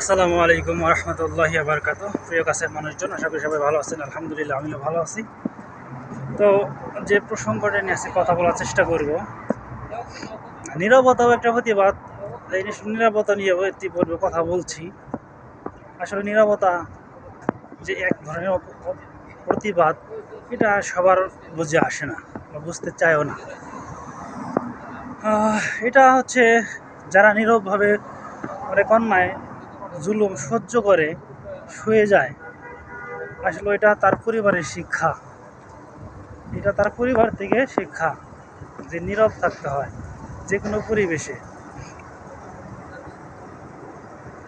আসসালামু আলাইকুম রহমতুল্লাহি বারকাত। প্রিয় কাছের মানুষজন, আশা করি সবাই ভালো আছেন। আলহামদুলিল্লাহ, আমিও ভালো আছি। তো যে প্রসঙ্গটা নিয়ে আজকে কথা বলার চেষ্টা করব, নীরবতাও একটা প্রতিবাদ। এই নীরবতা নিয়ে ইতিপূর্বে কথা বলছি। আসলে নীরবতা যে এক ধরনের প্রতিবাদ, এটা সবার বুঝে আসে না বা বুঝতে চায়ও না। এটা হচ্ছে যারা নীরবভাবে অনেক অন্যায় জুলুম সহ্য করে শুয়ে যায়, আসলে এটা তার পরিবারের শিক্ষা। এটা তার পরিবার থেকে শিক্ষা যে নীরব থাকতে হয় যে কোনো পরিবেশে।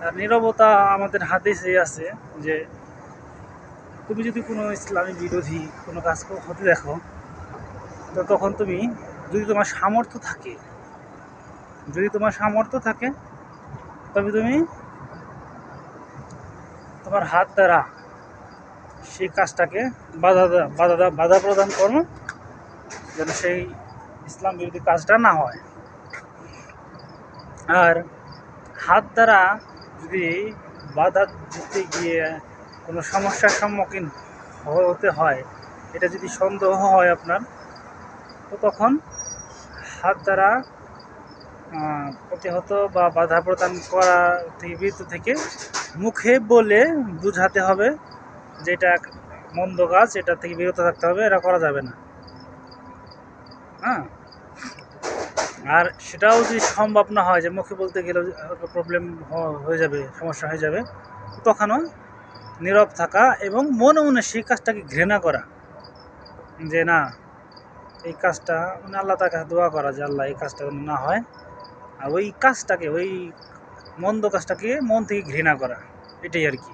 আর নীরবতা আমাদের হাদিসে আছে যে তুমি যদি কোনো ইসলামী বিরোধী কোনো কাজ হতে দেখো, তো তখন তুমি যদি তোমার সামর্থ্য থাকে যদি তোমার সামর্থ্য থাকে তবে তুমি তোমার হাত দ্বারা সেই কাজটাকে বাধা প্রদান করো, যেন সেই ইসলাম বিরোধী কাজটা না হয়। আর হাত দ্বারা যদি বাধা দিতে গিয়ে কোনো সমস্যার সম্মুখীন হতে হয়, এটা যদি সন্দেহ হয় আপনার, তো তখন হাত দ্বারা প্রতিহত বা বাধা প্রদান করা থেকে বিরত থেকে মুখে বলে বুঝাতে হবে যে এটা মন্দ কাজ, এটা থেকে বিরত থাকতে হবে, এটা করা যাবে না। হ্যাঁ, আর সেটাও যদি সম্ভব না হয় যে মুখে বলতে গেলেও প্রবলেম হয়ে যাবে, সমস্যা হয়ে যাবে, তখনও নীরব থাকা এবং মনে মনে সেই কাজটাকে ঘৃণা করা, যে না, এই কাজটা মানে আল্লাহ তার কাছে দোয়া করা যে আল্লাহ এই কাজটা যেন না হয়। আর ওই কাজটাকে, ওই মন্দ কাজটাকে মন থেকে ঘৃণা করা, এটাই আর কি।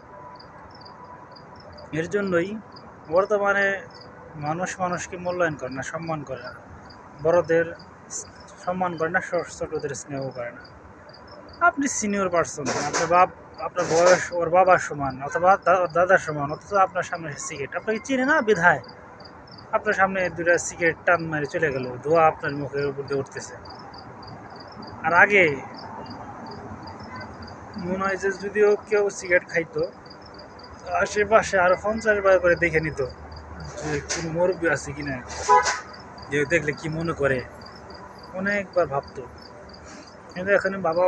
এর জন্যই বর্তমানে মানুষ মানুষকে মূল্যায়ন করে না, সম্মান করে না। বড়দের সম্মান করে না, ছোটদের স্নেহ করে না। আপনি সিনিয়র পার্সন, আপনার বয়স ওর বাবার সমান অথবা দাদার সমান, অথচ আপনার সামনে সিগারেট, আপনাকে চিনে না বিধায় আপনার সামনে দুটা সিগারেট টান মারে চলে গেল, ধোঁয়া আপনার মুখের উপর দিয়ে উঠতেছে। আর আগে মনে হয় যে যদিও কেউ সিগারেট খাইতো, আশেপাশে আরো 50 বার করে দেখে নিত যে কোনো মুরব্বী আছে কিনা, যে দেখলে কি মনে করে, অনেকবার ভাবতো। কিন্তু এখানে বাবা